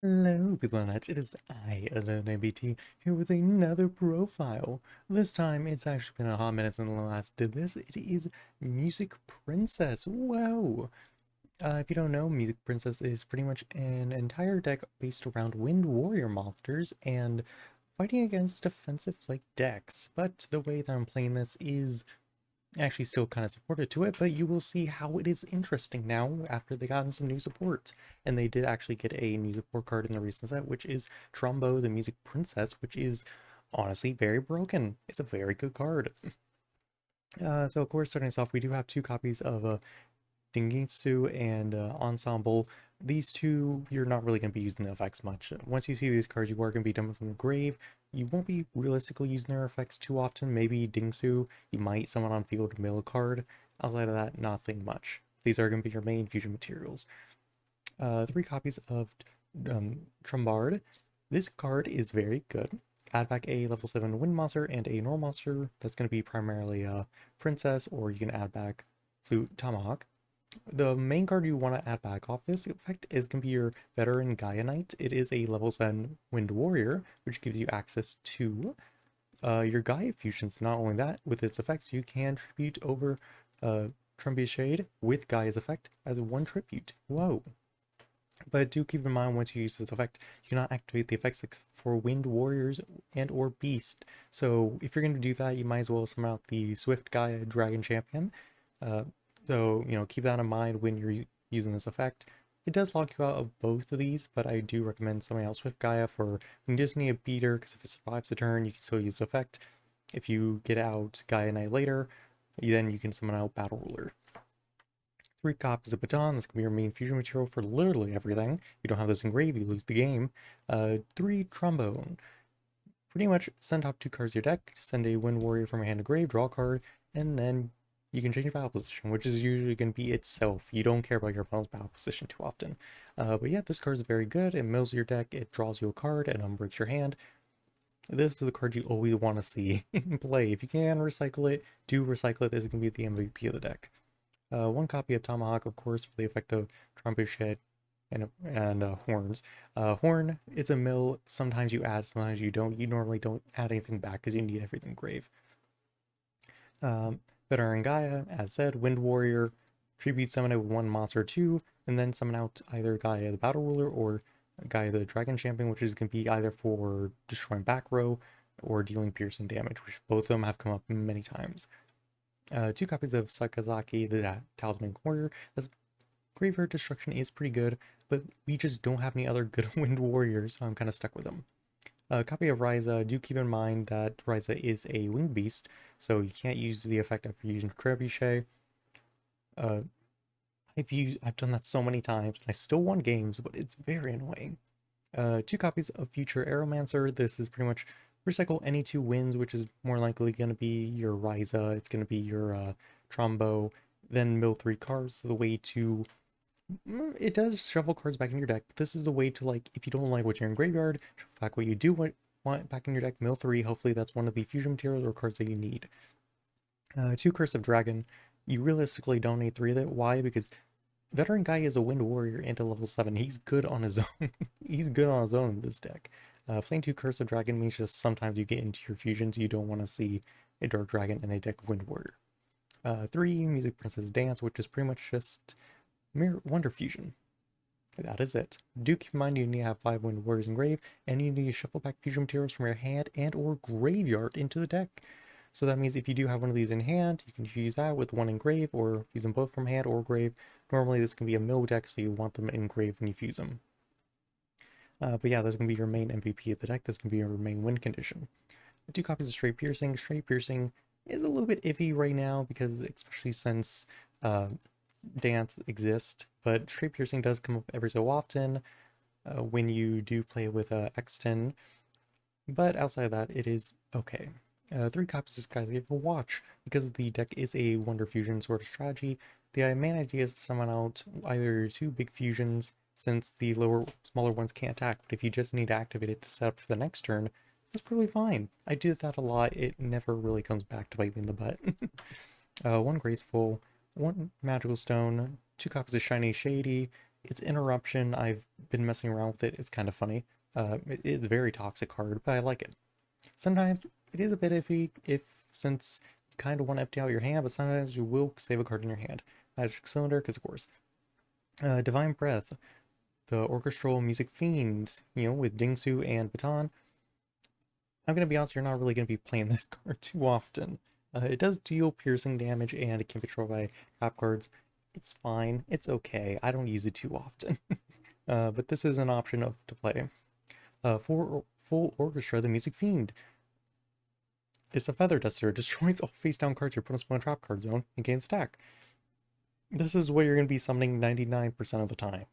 Hello, people on it. It is I, Alone ABT, here with another profile. This time, it's actually been a hot minute since the last did this. It is Music Princess. Whoa! If you don't know, Music Princess is pretty much an entire deck based around Wind Warrior monsters and fighting against defensive-like decks. But the way that I'm playing this is actually still kind of supported to it, but you will see how it is interesting now after they gotten some new support. And they did actually get a new support card in the recent set, which is Trombow, the Music Princess, which is honestly very broken. It's a very good card. So of course, starting us off, we do have two copies of Digisoon and Ensemble. These two, you're not really going to be using the effects much. Once you see these cards, you are going to be done with them in the grave. You won't be realistically using their effects too often. Maybe Dingsu, you might summon on field mill a card. Outside of that, nothing much. These are going to be your main fusion materials. Three copies of Trombard. This card is very good. Add back a level 7 Wind Monster and a Normal Monster. That's going to be primarily a Princess, or you can add back Flutomahawk. The main card you want to add back off this effect is going to be your Veteran Gaia Knight. It is a level 7 Wind Warrior, which gives you access to your Gaia fusions. Not only that, with its effects, you can tribute over Trombow with Gaia's effect as one tribute. Whoa. But do keep in mind, once you use this effect, you cannot activate the effects for Wind Warriors and or Beast. So if you're going to do that, you might as well summon out the Swift Gaia Dragon Champion. So, keep that in mind when you're using this effect. It does lock you out of both of these, but I do recommend summoning out Swift Gaia for when you just need a beater, because if it survives the turn, you can still use the effect. If you get out Gaia Knight later, then you can summon out Battle Ruler. 3 copies of Boton, this can be your main fusion material for literally everything. If you don't have this engraved, you lose the game. 3 Trombone. Pretty much send top 2 cards to your deck, send a Wind Warrior from your hand to grave, draw a card, and then you can change your battle position, which is usually going to be itself. You don't care about your opponent's battle position too often. But yeah, this card is very good. It mills your deck, it draws you a card, and unbreaks your hand. This is the card you always want to see in play. If you can recycle it, do recycle it. This is going to be the MVP of the deck. 1 copy of Tomahawk, of course, for the effect of Trombow and horns. Horn, it's a mill. Sometimes you add, sometimes you don't. You normally don't add anything back because you need everything grave. Veteran Gaia, as said, Wind Warrior, tribute summon it with 1 monster or 2, and then summon out either Gaia the Battle Ruler or Gaia the Dragon Champion, which is going to be either for destroying back row or dealing piercing damage, which both of them have come up many times. 2 copies of Sakakaze, the Talismanic Warrior. This Graveyard Destruction is pretty good, but we just don't have any other good Wind Warriors, so I'm kind of stuck with them. A copy of Raiza. Do keep in mind that Raiza is a winged beast, so you can't use the effect after using Trebuchet. I've done that so many times, and I still won games, but it's very annoying. 2 copies of Future Aeromancer. This is pretty much recycle any 2 wins, which is more likely going to be your Raiza, it's going to be your Trombow, then mill 3 cards. So the way to... It does shuffle cards back in your deck, but this is the way to, like, if you don't like what you're in graveyard, shuffle back what you do want back in your deck, mill 3, hopefully that's one of the fusion materials or cards that you need. 2 Curse of Dragon. You realistically don't need 3 of it. Why? Because Veteran Guy is a Wind Warrior and a level 7. He's good on his own. He's good on his own in this deck. Playing 2 Curse of Dragon means just sometimes you get into your fusions, you don't want to see a Dark Dragon and a deck of Wind Warrior. 3 Music Princess Dance, which is pretty much just mere Wonder Fusion. That is it. Do keep in mind you need to have 5 Wind Warriors in grave, and you need to shuffle back fusion materials from your hand and or graveyard into the deck. So that means if you do have one of these in hand, you can use that with 1 in grave, or use them both from hand or grave. Normally this can be a mill deck, so you want them in grave when you fuse them. But yeah, that's going to be your main MVP of the deck. That's going to be your main win condition. 2 copies of Straight Piercing. Straight Piercing is a little bit iffy right now, because especially since Dance exists, but Straight Piercing does come up every so often when you do play with X10, but outside of that, it is okay. 3 copies of Skysavior Watch. Because the deck is a Wonder Fusion sort of strategy, the main idea is to summon out either 2 big fusions, since the smaller ones can't attack, but if you just need to activate it to set up for the next turn, that's probably fine. I do that a lot. It never really comes back to bite me in the butt. 1 Graceful, 1 Magical Stone, 2 copies of Shiny Shady. It's Interruption. I've been messing around with it. It's kind of funny. It's a very toxic card, but I like it. Sometimes it is a bit iffy since you kind of want to empty out your hand, but sometimes you will save a card in your hand. Magic Cylinder, because of course. Divinebreath, the Orchestral Music Fiend, with Dingsu and Boton. I'm going to be honest, you're not really going to be playing this card too often. It does deal piercing damage and it can be controlled by top cards. It's fine. It's okay. I don't use it too often. But this is an option to play. For full Orchestra, the Music Fiend. It's a Feather Duster. It destroys all face-down cards your opponent's one trap card zone and gains attack. This is what you're going to be summoning 99% of the time.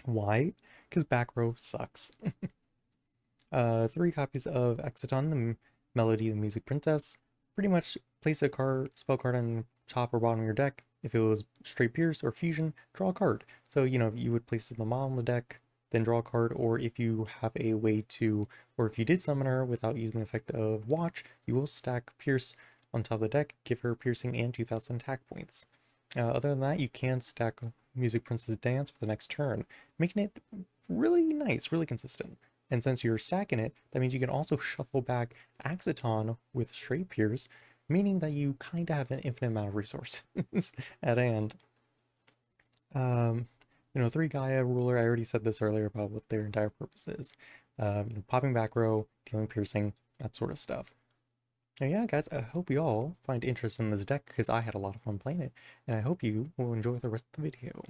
Why? Because back row sucks. 3 copies of Axetion, the Melody, the Music Princess. Pretty much place a spell card on top or bottom of your deck. If it was straight Pierce or Fusion, draw a card. So, you would place it in the bottom of the deck, then draw a card, or if you have a way to, or if you did summon her without using the effect of Watch, you will stack Pierce on top of the deck, give her piercing and 2,000 attack points. Other than that, you can stack Music Princess Dance for the next turn, making it really nice, really consistent. And since you're stacking it, that means you can also shuffle back Axetion with straight Pierce, meaning that you kind of have an infinite amount of resources at hand. 3 Gaia Ruler, I already said this earlier about what their entire purpose is. Popping back row, dealing piercing, that sort of stuff. And yeah, guys, I hope you all find interest in this deck because I had a lot of fun playing it, and I hope you will enjoy the rest of the video.